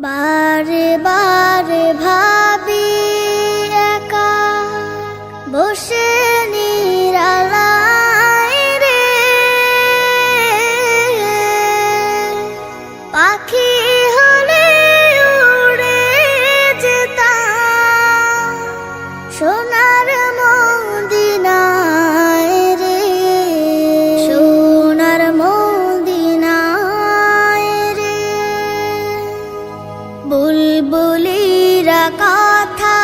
বারে বারে ভাবি একা বসে নিরালায় রে, পাখি হলে উড়ে যেতাম সোনার মদিনায় রে, সোনার মদিনায় রে। বুলবুলিরা কথা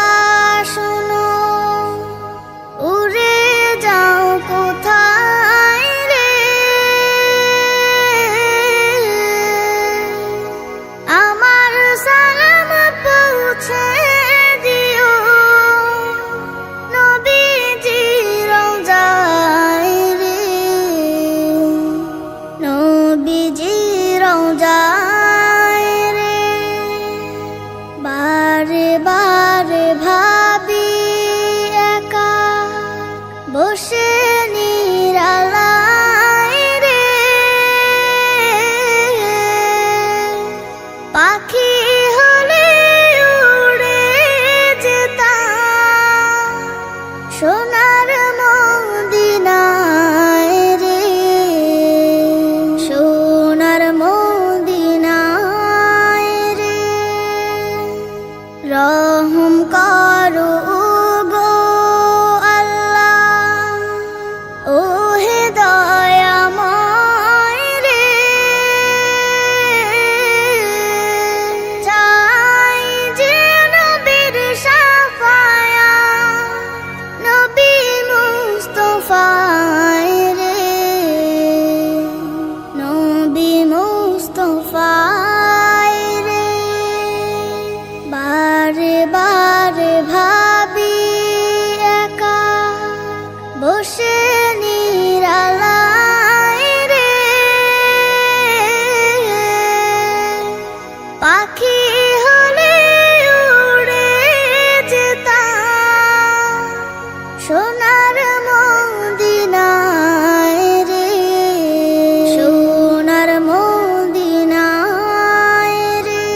শোনো, উড়ে যাও কোথায় রে, আমার সালাম পৌঁছে দিও নবীজির রওজায় রে, নবীজির রওজায় রে। বারে বারে ভাবি একা বসে নিরালায় রে, পাখি হলে উড়ে যেতাম সোনার মদিনায় রে, সোনার মদিনায় রে। রহম করো গো আল্লাহ, ও হে দয়াময় রে, চাই যে নবীর শাফায়াত, নবী মুস্তাফায় রে, নবী মুস্তাফায় রে। বারে বারে ভাবি একা বসে নিরালায় রে, পাখি হলে উড়ে যেতাম সোনার মদিনায় রে, সোনার মদিনায় রে।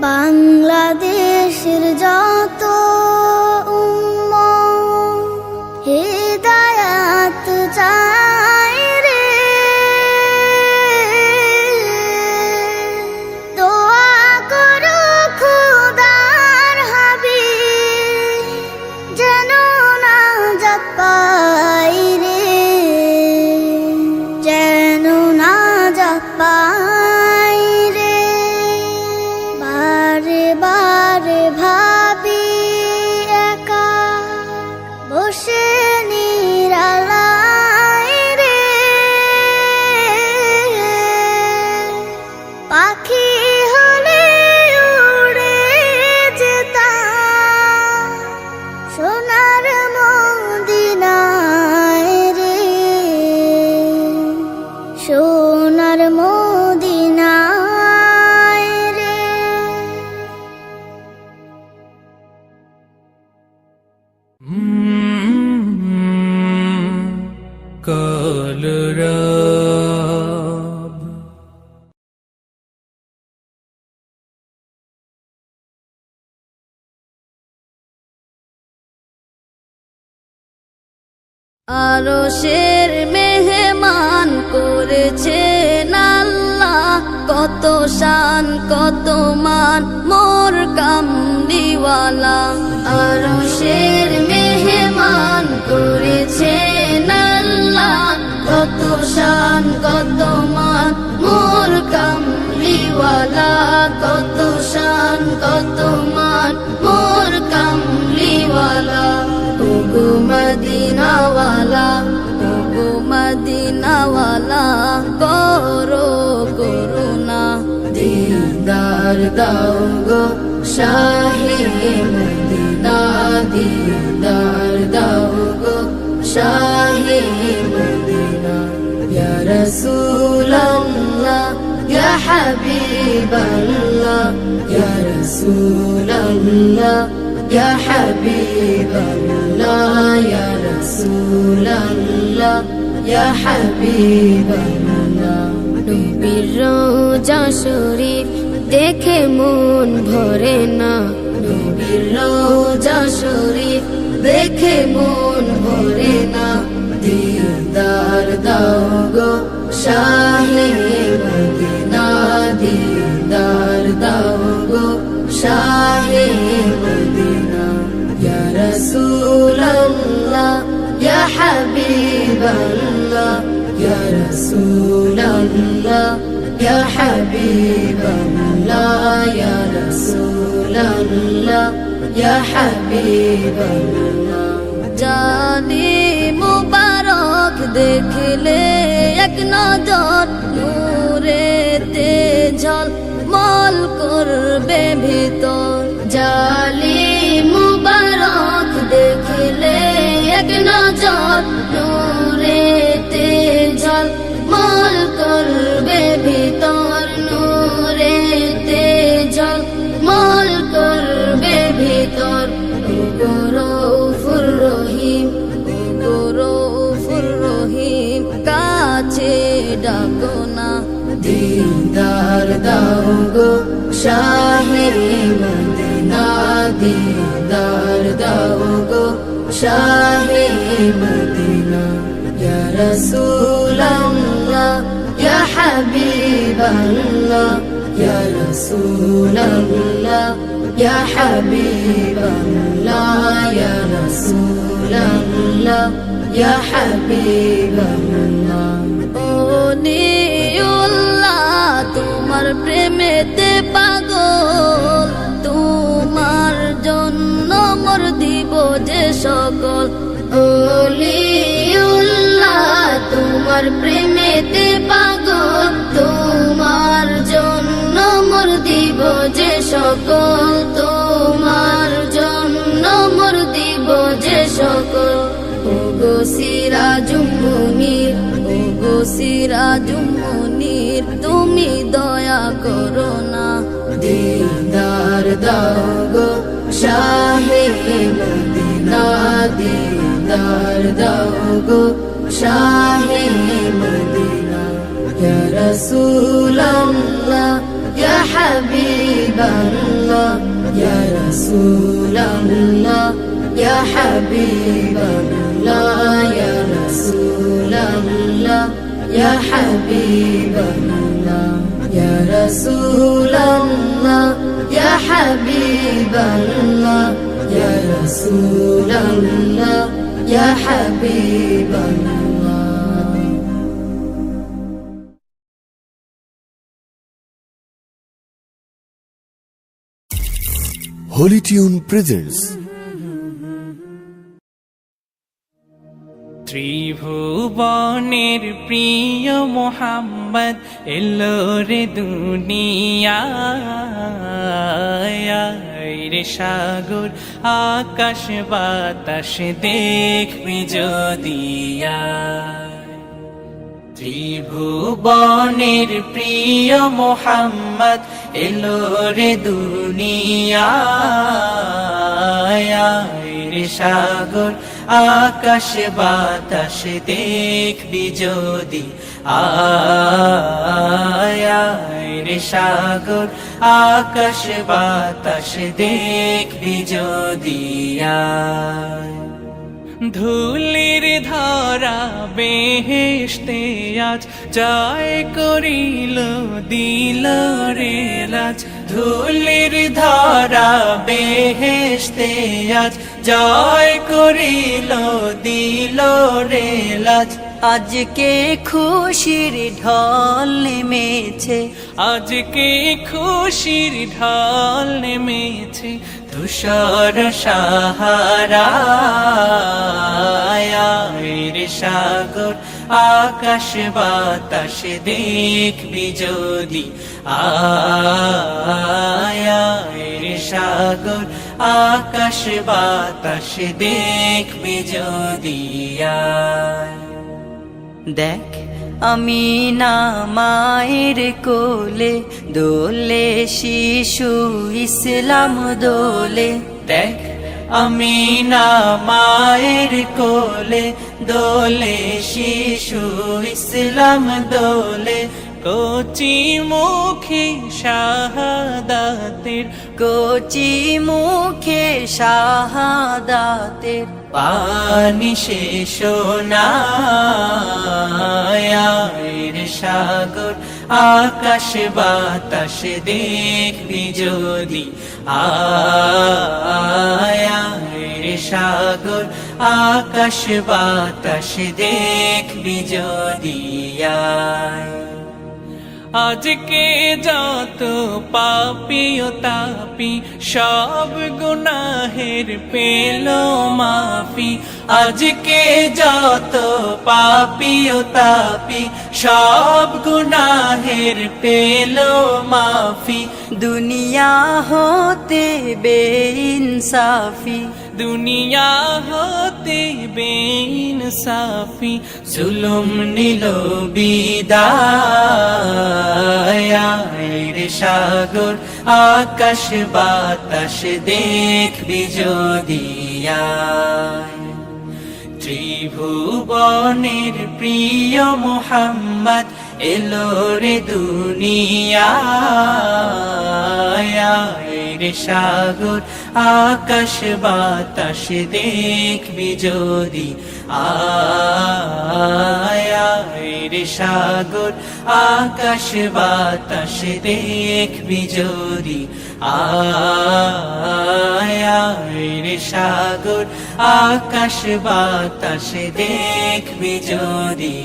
বাংলাদেশের যত উম্মত হিদায়াত চায় রে, দোয়া করো খোদার হাবিব যেন নাজাত পাই রে, যেন নাজাত পাই রে। বারে বারে ভাবি একা বসে নিরালায় রে, পাখি হলে উড়ে যেতাম সোনার মদিনায় রে, সোনার মদিনায় রে। কলরব আরশের মেহমান করেছেন আল্লাহ, কত শান কত মান মোর কামলিওয়ালা। আরশের মেহমান করেছেন আল্লাহ, কত শান কত মান মোর কামলিওয়ালা, কত শান কত মান মোর কামলিওয়ালা। ওগো মদিনাওয়ালা, ওগো মদিনাওয়ালা, করো করুণা দিদার দাও গো শাহে মদিনা, দিদার দাও গো শাহে মদিনা। ইয়া রাসূলাল্লাহ ইয়া হাবিবাল্লাহ, ইয়া রাসূলাল্লাহ ইয়া হাবিবাল্লাহ, ইয়া রাসূলাল্লাহ ইয়া হাবিবাল্লাহ। নবীর রওজা শরীফ দেখে মন ভরে না, নবীর রওজা শরীফ দেখে মন ভরে না, দিদার দাও গো শাহে মদিনা, দিদার দাও গো শাহে মদিনা। ইয়া রাসূলাল্লাহ ইয়া হাবিবাল্লাহ, ইয়া রাসূলাল্লাহ ইয়া হাবিবাল্লাহ, ইয়া রাসূলাল্লাহ ইয়া হাবিবাল্লাহ। জানি মুবারক দেখলে এক নজর, নূরেতে ঝলমল করবে ভিতর। জালি মুবারক দেখলে এক নজর, নূরেতে ঝলমল করবে ভিতর, নূরেতে ঝলমল করবে ভিতর। গৌরফুর রহিম, গৌরফুর রহিম, কাছে ডাকো না, দিদার দাও গো শাহে মদিনা, দিদার দাও গো শাহে মদিনা। ইয়া রাসূলাল্লাহ ইয়া হাবিবাল্লাহ, ইয়া রাসূলাল্লাহ ইয়া হাবিবাল্লাহ, ইয়া রাসূলাল্লাহ ইয়া হাবিবাল্লাহ। ও নিউল্লাহ তোমার প্রেমেতে পাগল, তোমার জন্য মোর দিব যে সকল। ও লিউল্লাহ তোমার প্রেমেতে পাগল, তোমার জন্য মোর দিব যে সকল, তোমার জন্য মোর দিব যে সকল। ও গো সিরাজুম মুনির, ও গো সিরাজুম মুনির, তুমি দয়া করো না, দিদার দাও গো শাহে মদিনা, দিদার দাও গো শাহে মদিনা। ইয়া রাসূলাল্লাহ ইয়া হাবিবাল্লাহ, ইয়া রাসূলাল্লাহ ইয়া হাবিবাল্লাহ, ইয়া রাসূলাল্লাহ ইয়া হাবিবাল্লাহ, ইয়া রাসূলাল্লাহ ইয়া হাবিবাল্লাহ, ইয়া রাসূলাল্লাহ ইয়া হাবিবাল্লাহ। Holy Tune presents ত্রিভুবনের প্রিয় মোহাম্মদ এলো রে দুনিয়ায়, রে সাগর আকাশ বাতাস দেখবি যদিয়া। ত্রিভুবনের প্রিয় মোহাম্মদ এলো রে দুনিয়ায়, রে সাগর আকাশ বাতাস দেখবি যদি আয়, রে সাগর আকাশ বাতাস দেখবি যদি আয়। ধুলির ধরা বেহেশতে আজ জয় করিল দিল রে লাজ, ধুলির ধরা বেহেশতে আজ জয় করিল দিল রে লাজ। আজকে খুশির ঢল নেমেছে, আজকে খুশির ঢল নেমেছে, ধূসর সাহারায়, রে সাগর আকাশ বাতাস দেখবি যদি আয়, রে সাগর আকাশ বাতাস দেখবি যদি আয়। দেখ আমি না মায়ের কোলে দোলে শিশু ইসলাম দোলে, দেখ আমি না মায়ের কোলে দোলে শিশু ইসলাম দোলে, কচি মুখে শাহাদাতের কচি মুখে শাহাদাতের পানি শেষ নায়ের সাগর আকাশ বাতাস দেখবি যদি আয়ের সাগর আকাশ বাতাস দেখবি যদি আজকে যত পাপী ও তাপি সব গুনাহের পেল মাফি আজকে যত পাপী ও তাপি সব গুনাহের পেল মাফি দুনিয়া হতে বেইনসাফি দুনিয়া হতে বেইনসাফি জুলুম নিল বিদায়ের সাগর আকাশ বাতাস দেখবি যদি ত্রিভুবনের প্রিয় মুহাম্মদ এলো রে দুনিয়ায় সাগর আকাশ বাতাস দেখবি যদি আয়ের সাগর আকাশ বাতাস দেখবি যদি আয়ের সাগর আকাশ বাতাস দেখবি যদি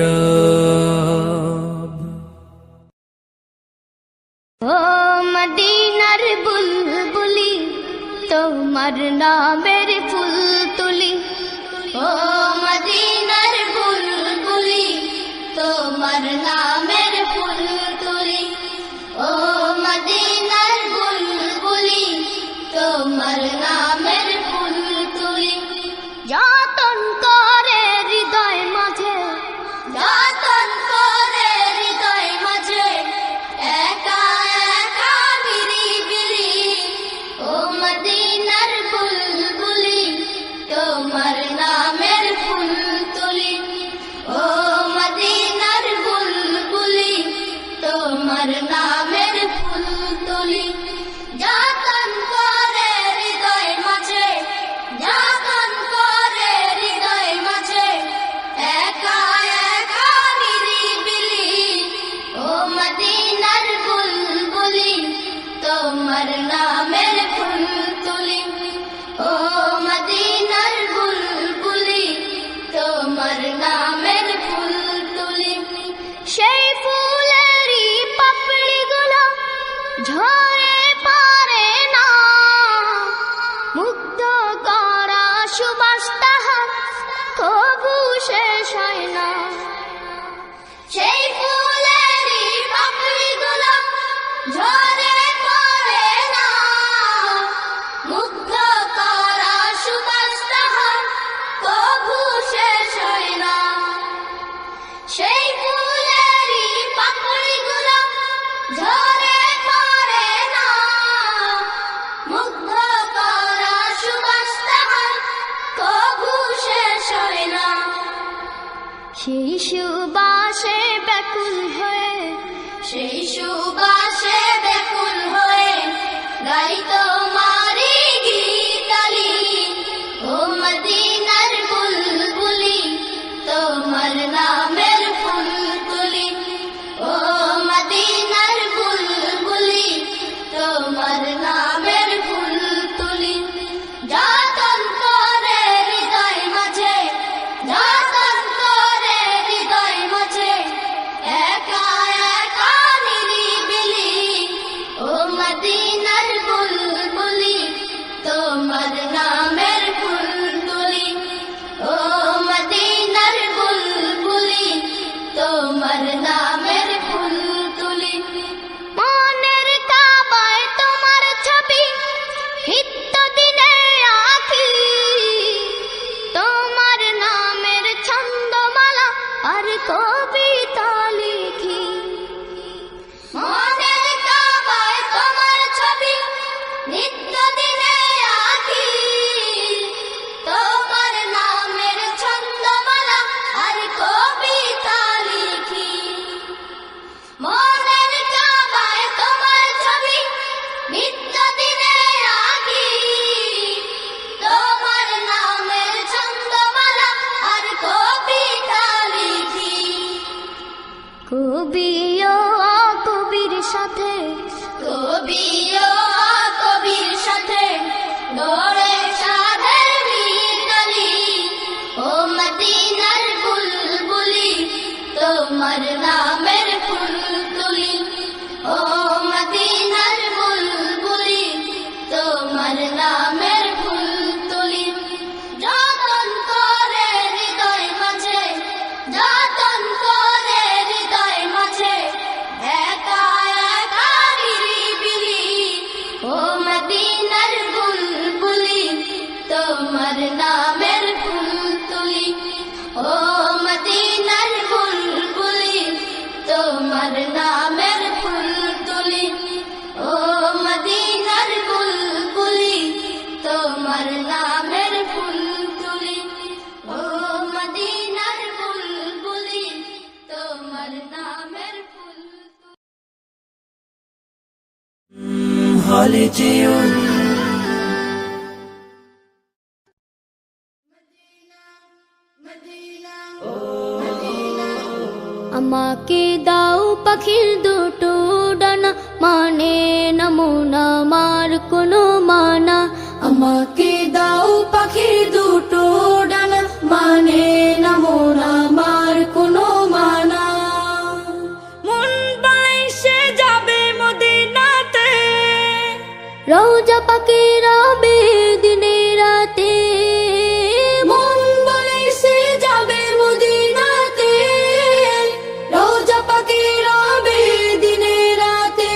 কলরব ও মদিনার বুলবুলি তোমার নামের ফুল তুলি ও মদিনার বুলবুলি তোমার নামের ফুল তুলি ও মদিনার বুলবুলি তোমার নামের ফুল তুলি যতন করে হৃদয় মাঝে যতন করে হৃদয় মাঝে একা একা নিরিবিলি ও মদিনার বুলবুলি তোমার নামের ফুল তুলি ও মদিনার বুলবুলি তোমার নামের ফুল তুলি যতন করে হৃদয় মাঝে যতন করে হৃদয় মাঝে একা একা নিরিবিলি ও মদিনার বুলবুলি তোমার নামের ফুল তুলি ও মদিনার বুলবুলি তোমার নামের ফুল তুলি সেই ফুলেরই পাপড়িগুলো ঝরে পড়ে না মুগ্ধ করা সুবাস তাহার তবু শেষ হয় না সেই ফুলেরই পাপড়িগুলো ঝরে পড়ে না মুগ্ধ করা সুবাস তাহার তবু শেষ হয় না সেই ফুলেরই পাপড়িগুলো ঝরে পড়ে না মুগ্ধ করা সুবাস তাহার তবু শেষ হয় না সেই সুবাসে ব্যাকুল হয়ে সেই সুবাসে হলে যেউন। আমাকে দাও পাখির দুটো ডানা, মানে না মন আমার কোনো মানা। আমাকে দাও পাখির দুটো ডানা, মানে না মন আমার কোনো মানা। মন বলে সে যাবে মদিনাতে, রওজা পাকে রবে দিনে রাতে। মন বলে সে যাবে মদিনাতে, রওজা পাকে রবে দিনে রাতে।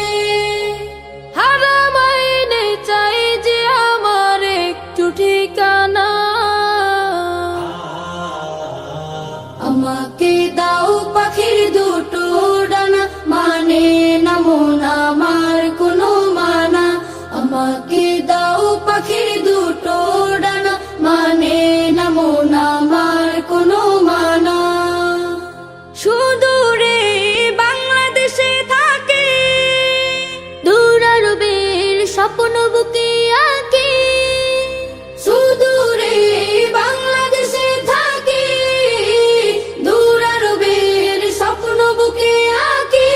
হারাম আইনে চাই যে আমার একটু ঠিকানা। আমাকে দাও পাখির দুটো ডানা, মানে না মন আমার কোনো মানা। আমাকে দাও পাখির দুটো ডানা, মানে না মন আমার কোনো মানা। সুদূরে বাংলাদেশে থাকে, দূর আরবের স্বপ্ন বুকে আঁকি। সুদূরে বাংলাদেশে থাকি, দূর আরবের স্বপ্ন বুকে আঁকি।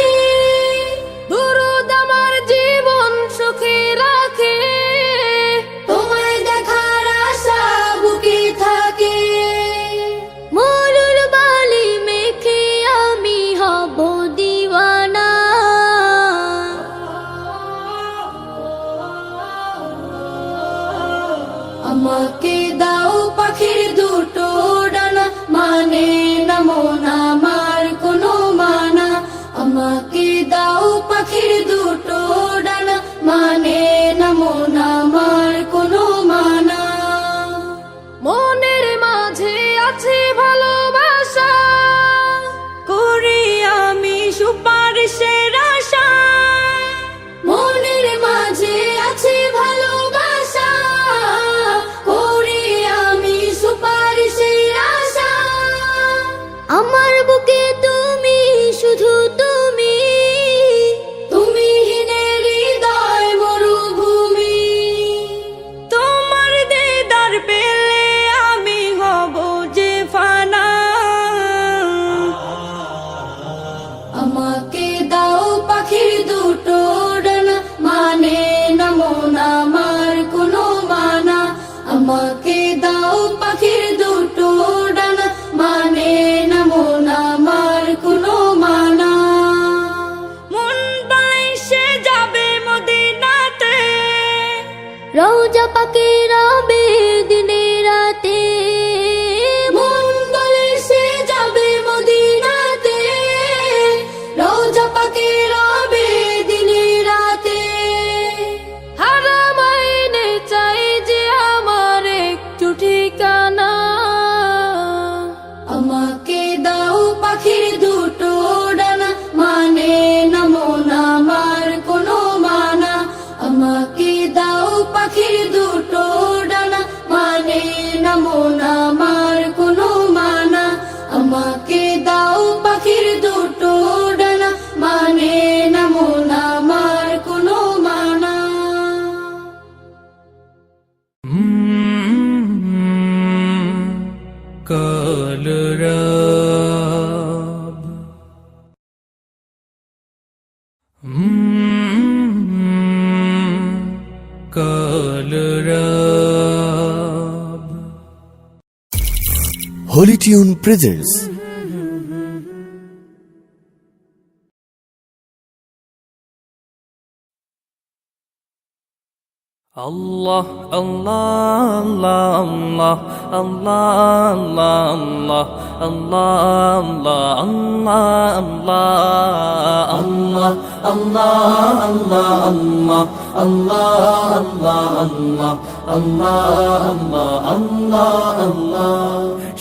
দুরুদ আমার জীবন সুখে রাখে, তোমায় দেখার আশা বুকে থাকে। মরুর বালি মেখে আমি হব দিওয়ানা। আমাকে দাও পাখির দুটো ডানা, মানে না মন আমার কোনো মানা। আমাকে দাও পাখির দুটো ডানা, মানে না মন আমার কোনো মানা। মনের মাঝে আছে ভালোবাসা, করি আমি সুপারিশের আশা। মনের মাঝে আছে ভালোবাসা, করি আমি সুপারিশের আশা। আমার বুকে তুমি, শুধু তুমি। তুমি হীনের হৃদয় মরুভূমি। তোমার দিদার পেলে আমি হব যে ফানা। আমাকে দাও পাখির দুটো ডানা, মানে না মন আমার কোনো মানা। আমাকে দাও পাখির দুটো ডানা, মানে না মন আমার কোনো মানা। মন বলে সে যাবে মদিনাতে, রওজা পাকে রবে দিনে রাতে। মন বলে সে যাবে মদিনাতে, রওজা পাকে রবে দিনে রাতে। হারাম আইনে চাই যে আমার একটু ঠিকানা। আমাকে দাও পাখির দুটো ডানা, মানে না মন আমার কোনো মানা। আমাকে দাও পাখির দুটো ডানা, মানে না মন আমার কোনো মানা। আমাকে দাও পাখির দুটো ডানা, মানে না মন আমার কোনো মানা। কলরব কলরব Holy Tune presents Allah Allah Allah Allah Allah Allah Allah Allah Allah Allah Allah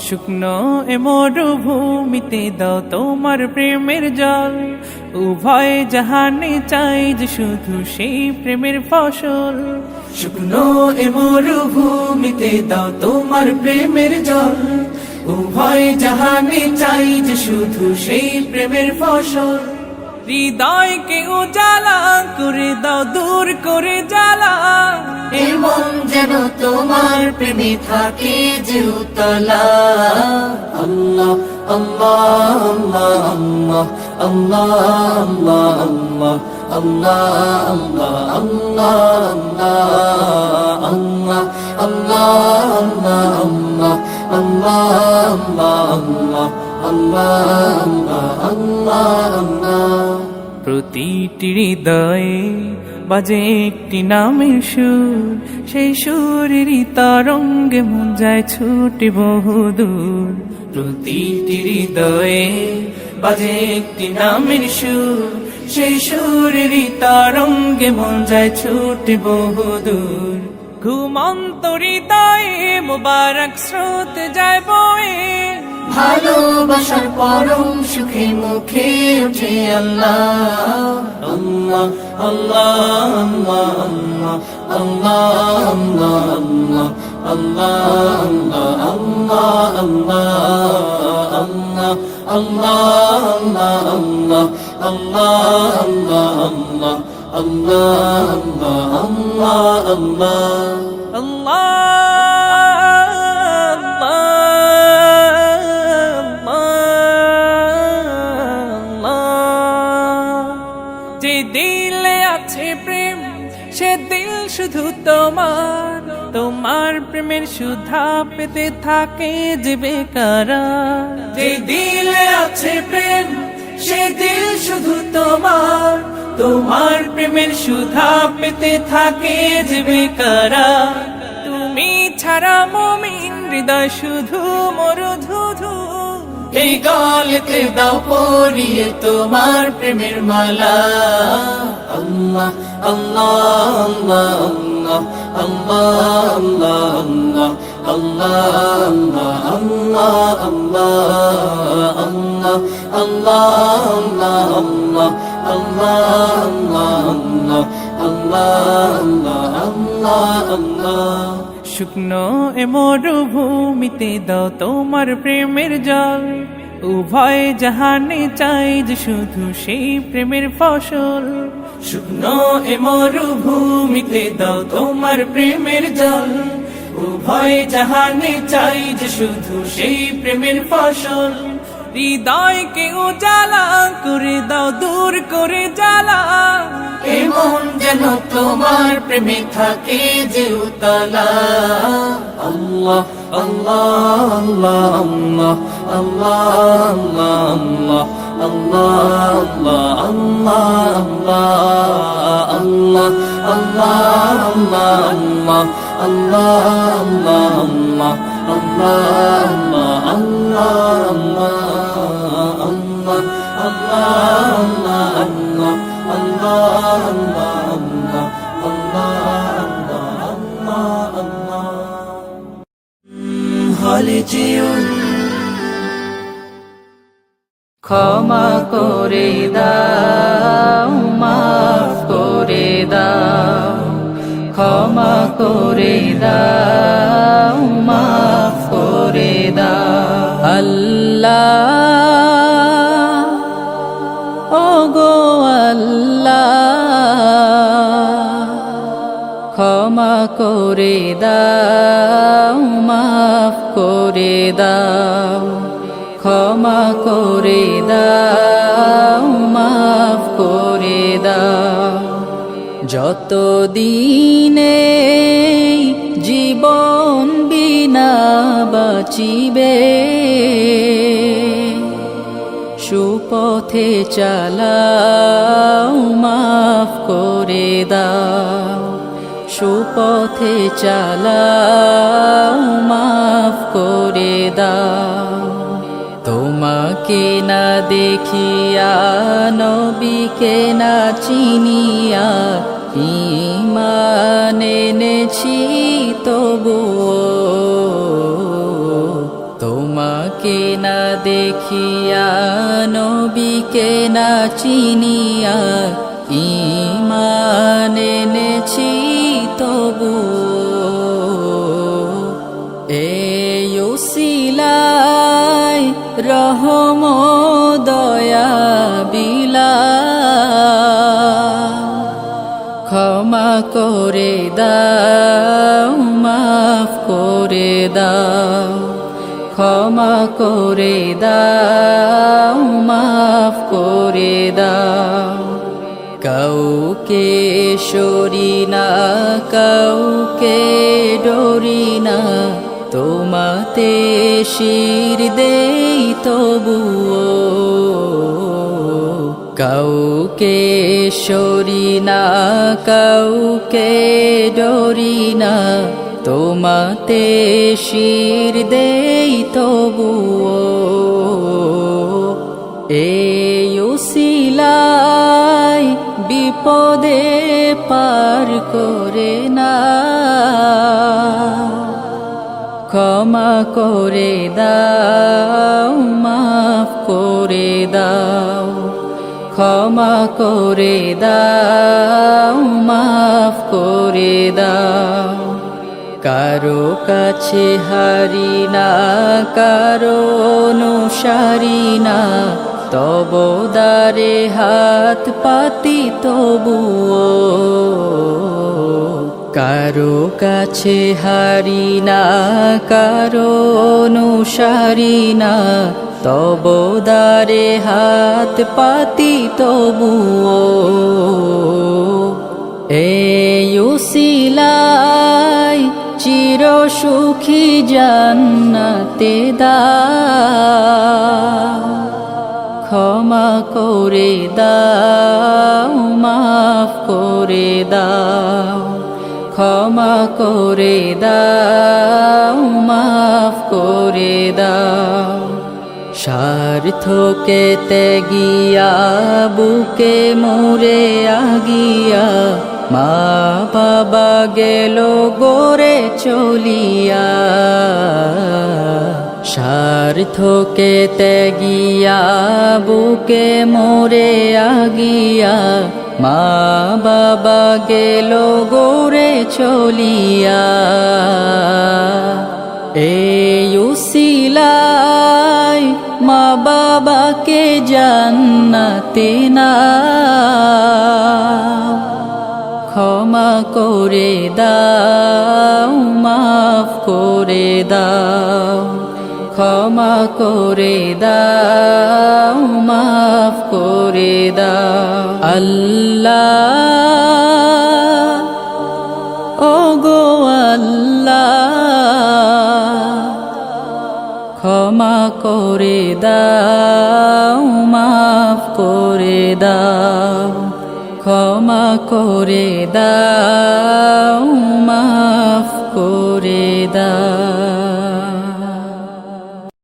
শুকনো এ মরুভূমিতে দাও তোমার প্রেমের জল উভয় জাহানে চাই যে শুধু সেই প্রেমের ফসল শুকনো এ মরুভূমিতে দাও তোমার প্রেমের জল উভয় জাহানে চাই যে শুধু সেই প্রেমের ফসল হৃদয়কে উজালা করে দাও দূর করে জ্বালা এমন যেন তোমার প্রেমে থাকে যে উতলা আল্লাহ আল্লাহ আল্লাহ আল্লাহ আল্লাহ আল্লাহ আল্লাহ আল্লাহ আল্লাহ আল্লাহ আল্লাহ আল্লাহ আল্লাহ আল্লাহ আল্লাহ প্রতিটি হৃদয়ে বাজে একটি নামের সুর, সেই সুরেরই তরঙ্গে মন যায় ছুটে বহুদূর। প্রতিটি হৃদয়ে বাজে একটি নামের সুর, সেই সুরেরই তরঙ্গে মন যায় ছুটে বহুদূর। ঘুমন্ত হৃদয়ে মোবারক স্রোত যায় বয়ে, ভালোবাসার পরম সুখে মুখে উঠে আল্লাহ আল্লাহ আল্লাহ আল্লাহ আল্লাহ আল্লাহ আল্লাহ আল্লাহ আল্লাহ আল্লাহ আল্লাহ আল্লাহ আল্লাহ আল্লাহ আল্লাহ যে দিলে আছে প্রেম সে দিল শুধু তোমার, তোমার প্রেমের সুধা পেতে থাকে যে বেকারার। যে দিলে আছে প্রেম সে দিল শুধু তোমার, তোমার প্রেমের সুধা পেতে থাকে যে বেকারার। তুমি ছাড়া মুমিন হৃদয় শুধু মরুধুধু, এই গলেতে দাও পরিয়ে তোমার প্রেমের মালা আল্লাহ আল্লাহ আল্লাহ আল্লাহ আল্লাহ আল্লাহ আল্লাহ আল্লাহ আল্লাহ আল্লাহ আল্লাহ আল্লাহ শুকনো এ মরুভূমিতে দাও তোমার প্রেমের জল, উভয় জাহানে চাই যে শুধু সেই প্রেমের ফসল। শুকনো এ মরুভূমিতে দাও তোমার প্রেমের জল, উভয় জাহানে চাই যে শুধু সেই প্রেমের ফসল। হৃদয়কে উজালা করে দাও দূর করে জ্বালা, এমন যেন তোমার প্রেমে থাকে যে উতলা আল্লাহ আল্লাহ আল্লাহ আল্লাহ আল্লাহ আল্লাহ আল্লাহ আল্লাহ ক্ষমা করে দাও, মাফ করে দাও, ক্ষমা করে দাও, মাফ করে দাও। আল্লাহ ওগো আল্লাহ, ক্ষমা করে দাও, মাফ করে দাও, ক্ষমা করে দাও, মাফ করে দাও। যত দিনে জীবন বিনা বাঁচিবে, সুপথে চালাও, মাফ করে দাও, সুপথে চালাও, মাফ করে দাও। তোমাকে না দেখিয়া নবীকে না চিনিয়া ঈমান এনেছি তবুও, তোমাকে না দেখিয়া নবীকে না চিনিয়া ঈমান এনেছি তবুও। এই উসিলায় রহম দয়া বিলা, ক্ষমা করে দাও, মাফ করে দাও, ক্ষমা করে দাও, মাফ করে দাও। কাউকে সরি না, কাউকে ডরি না, তোমাতে শির দেই তবুও। কাউকে সরি না, কাউকে ডরি না, তোমাতে শির দেই তবুও। এই উসিলায় বিপদে পার করে না, ক্ষমা করে দাও, মাফ করে দাও, ক্ষমা করে দাও, মাফ করে দাও। কারো কাছে হারি না, কারো অনুসারী না, তব দ্বারে হাত পাতি তবুও। কারো কাছে হারি না, কারো অনুসারী না, তব দ্বারে হাত পাতি তবুও। এই উসিলায় চির সুখী জান্নাতে দাও, ক্ষমা করে দাও, মাফ করে দাও, ক্ষমা করে দাও, মাফ করে দাও। স্বার্থকে ত্যাগিয়া বুকে মোরে আগিয়া, মা বাবা গেল গোরে চলিয়া। স্বার্থকে ত্যাগিয়া বুকে মোরে আগিয়া, মা বাবা গেল গোরে চলিয়া। এই উসিলায় মা বাবাকে জান্নাতে নাও, ক্ষমা করে দাও, মাফ করে দাও, ক্ষমা করে দাও, মাফ করে দাও। আল্লাহ, ওগো আল্লাহ, ক্ষমা করে দাও, মাফ করে দাও, ক্ষমা করে দাও, মাফ করে দাও।